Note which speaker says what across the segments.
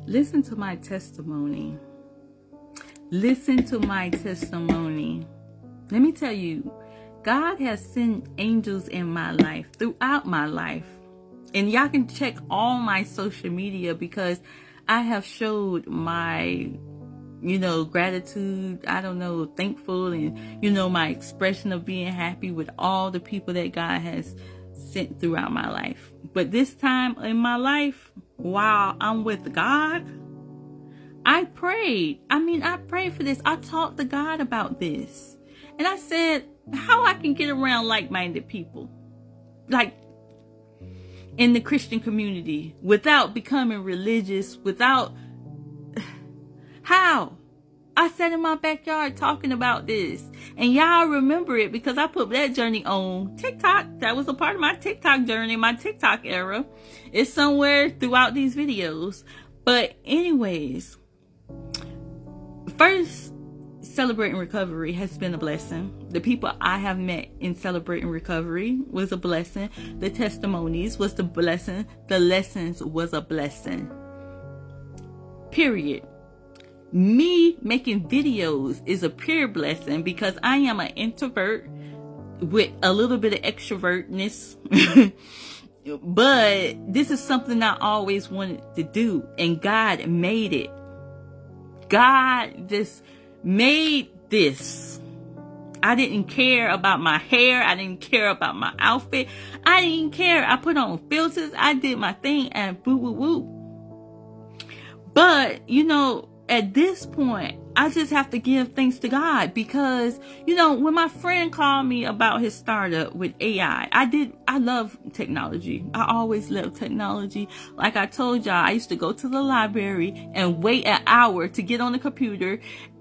Speaker 1: Listen to my testimony. Listen to my testimony. Let me tell you, God has sent angels in my life, throughout my life. And y'all can check all my social media because I have showed my, gratitude, thankful, and, my expression of being happy with all the people that God has sent throughout my life. But this time in my life, while I'm with God, I prayed. I prayed for this. I talked to God about this. And I said, how I can get around like-minded people, like in the Christian community, without becoming religious, how? I sat in my backyard talking about this. And y'all remember it because I put that journey on TikTok. That was a part of my TikTok journey, my TikTok era. It's somewhere throughout these videos. But anyways, first, Celebrating Recovery has been a blessing. The people I have met in Celebrating Recovery was a blessing. The testimonies was the blessing. The lessons was a blessing. Period. Me making videos is a pure blessing because I am an introvert with a little bit of extrovertness. But this is something I always wanted to do, and God made it. God just made this. I didn't care about my hair. I didn't care about my outfit. I didn't care. I put on filters. I did my thing and boo woo woo. But, at this point, I just have to give thanks to God because, when my friend called me about his startup with AI, I love technology. I always love technology. Like I told y'all, I used to go to the library and wait an hour to get on the computer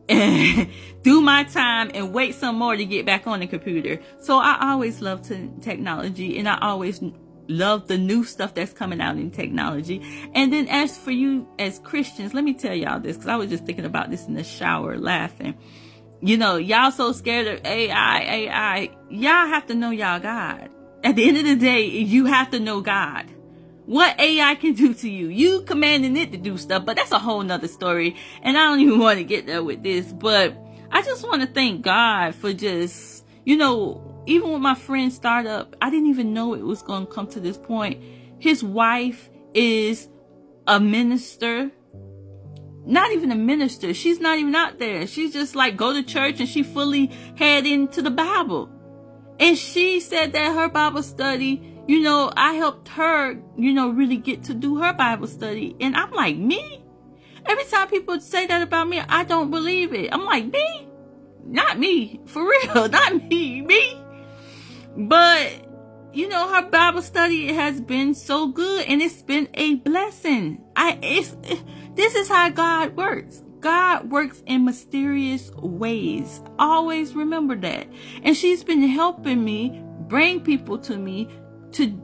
Speaker 1: and do my time and wait some more to get back on the computer. So I always loved technology, and I always love the new stuff that's coming out in technology. And then as for you as Christians, let me tell y'all this, because I was just thinking about this in the shower laughing. Y'all so scared of AI. Y'all have to know y'all God. At the end of the day, you have to know God. What AI can do to you. You commanding it to do stuff, but that's a whole nother story. And I don't even want to get there with this, but I just want to thank God for just, even with my friend's startup, I didn't even know it was going to come to this point. His wife is a minister. Not even a minister. She's not even out there. She's just like go to church and she fully head into the Bible. And she said that her Bible study, I helped her, really get to do her Bible study. And I'm like, me? Every time people say that about me, I don't believe it. I'm like, me? Not me. For real. Not me. But, her Bible study has been so good and it's been a blessing. This is how God works. God works in mysterious ways. Always remember that. And she's been helping me bring people to me to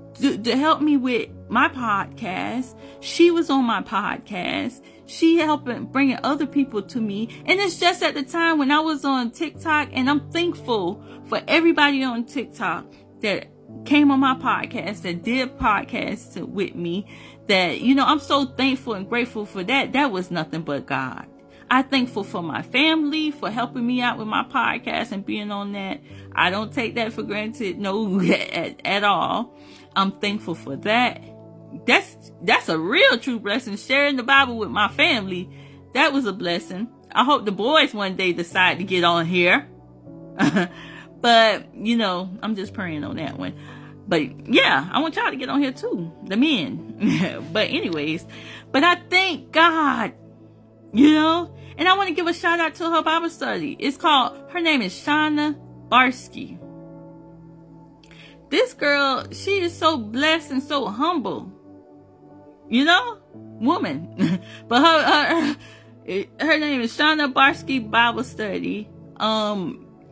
Speaker 1: help me with my podcast. She was on my podcast. She helping bringing other people to me. And it's just at the time when I was on TikTok, and I'm thankful for everybody on TikTok that came on my podcast, that did podcasts with me, that, I'm so thankful and grateful for that. That was nothing but God. I'm thankful for my family for helping me out with my podcast and being on that. I don't take that for granted, no, at all. I'm thankful for that. That's a real true blessing. Sharing the Bible with my family, that was a blessing. I hope the boys one day decide to get on here. But, I'm just praying on that one. But yeah, I want y'all to get on here too, the men. But anyways, but I thank God, and I want to give a shout out to her Bible study. Her name is Shauna Barsky. This girl, she is so blessed and so humble, woman. But her name is Shauna Barsky Bible Study.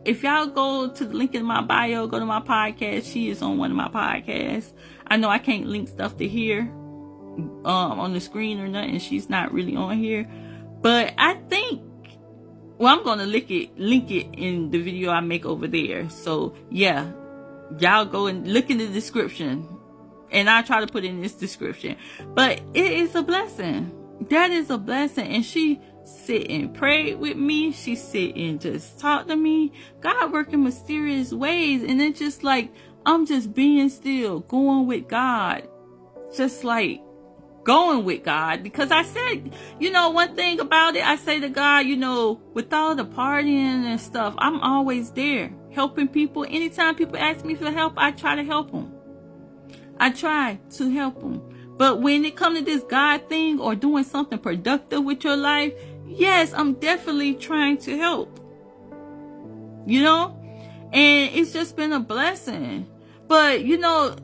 Speaker 1: If y'all go to the link in my bio, go to my podcast. She is on one of my podcasts. I know I can't link stuff to here on the screen or nothing. She's not really on here. But I think, I'm going to link it in the video I make over there. So yeah, y'all go and look in the description. And I try to put in this description. But it is a blessing. that is a blessing. And she sit and pray with me. She sit and just talk to me. God work in mysterious ways. And it's just like, I'm just being still, going with God. Just like going with God. Because I said, one thing about it, I say to God, with all the partying and stuff, I'm always there helping people. Anytime people ask me for help, I try to help them. I try to help them. But when it comes to this God thing or doing something productive with your life, yes, I'm definitely trying to help. And it's just been a blessing. But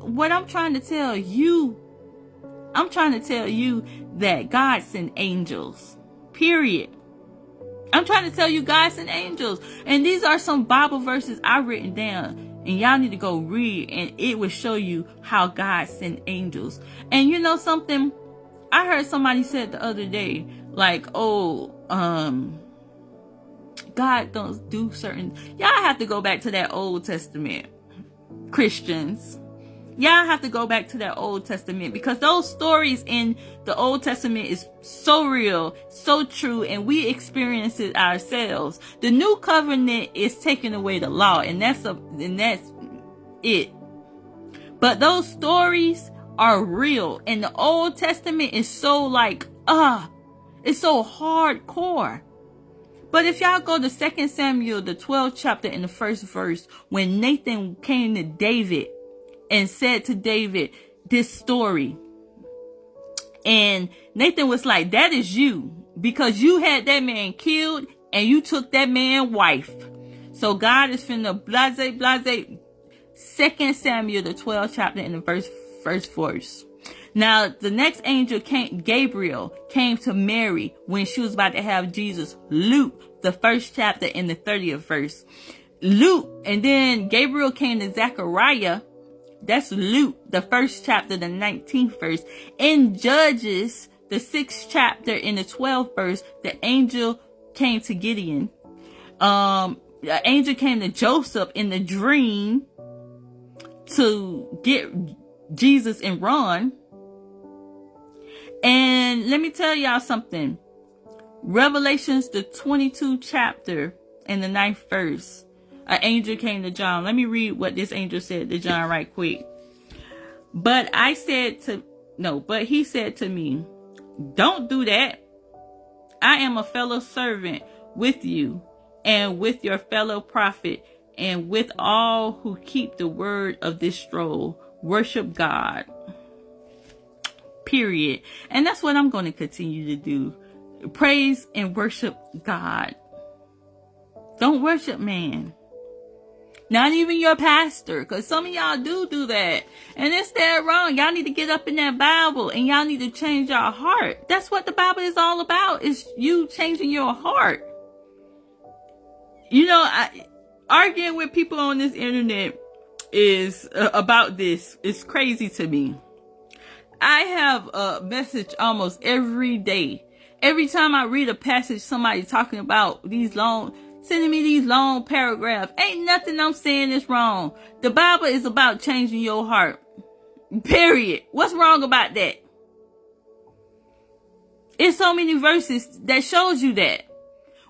Speaker 1: what I'm trying to tell you, that God sent angels. Period. I'm trying to tell you God sent angels. And these are some Bible verses I've written down. And y'all need to go read, and it will show you how God sent angels. And something, I heard somebody said the other day, like, God don't do certain. Y'all have to go back to that Old Testament, Christians. Y'all have to go back to that Old Testament, because those stories in the Old Testament is so real, so true, and we experience it ourselves. The new covenant is taking away the law, and that's it. But those stories are real, and the Old Testament is so it's so hardcore. But if y'all go to 2 Samuel, the 12th chapter, in the 1st verse, when Nathan came to David and said to David this story, and Nathan was like, that is you, because you had that man killed and you took that man's wife. So God is finna blase. 2 Samuel, the 12th chapter, in the first verse. Now, the next angel Gabriel came to Mary when she was about to have Jesus. Luke, the 1st chapter, in the 30th verse. Luke, and then Gabriel came to Zechariah. That's Luke, the 1st chapter, the 19th verse. In Judges, the 6th chapter, in the 12th verse, the angel came to Gideon. The angel came to Joseph in the dream to get Jesus and run. And let me tell y'all something. Revelations, the 22nd chapter, in the 9th verse. An angel came to John. Let me read what this angel said to John right quick. But he said to me, don't do that. I am a fellow servant with you and with your fellow prophet and with all who keep the word of this scroll. Worship God. Period. And that's what I'm going to continue to do. Praise and worship God. Don't worship man. Not even your pastor, because some of y'all do that. And it's that wrong. Y'all need to get up in that Bible and y'all need to change your heart. That's what the Bible is all about, is you changing your heart. Arguing with people on this internet is about this. It's crazy to me. I have a message almost every day. Every time I read a passage, somebody talking about sending me these long paragraphs. Ain't nothing I'm saying is wrong. The Bible is about changing your heart. Period. What's wrong about that? It's so many verses that shows you that.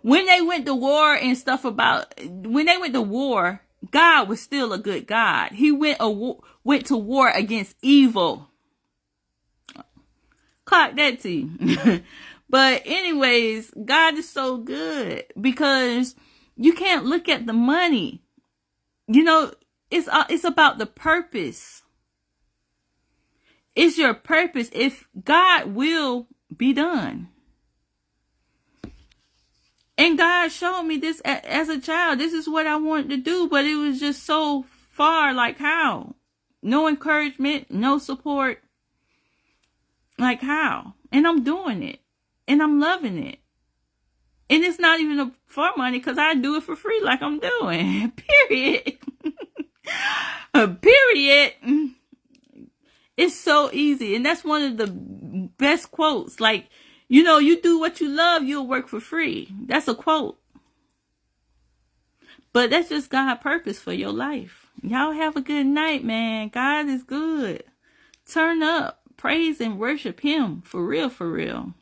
Speaker 1: When they went to war and stuff God was still a good God. He went to war against evil. Clock that to you. But anyways, God is so good because you can't look at the money. It's about the purpose. It's your purpose. If God will be done. And God showed me this as a child. This is what I wanted to do, but it was just so far. Like how? No encouragement, no support. Like how? And I'm doing it. And I'm loving it. And it's not even for money, because I do it for free like I'm doing. Period. Period. It's so easy. And that's one of the best quotes. Like, you do what you love, you'll work for free. That's a quote. But that's just God's purpose for your life. Y'all have a good night, man. God is good. Turn up. Praise and worship him. For real, for real.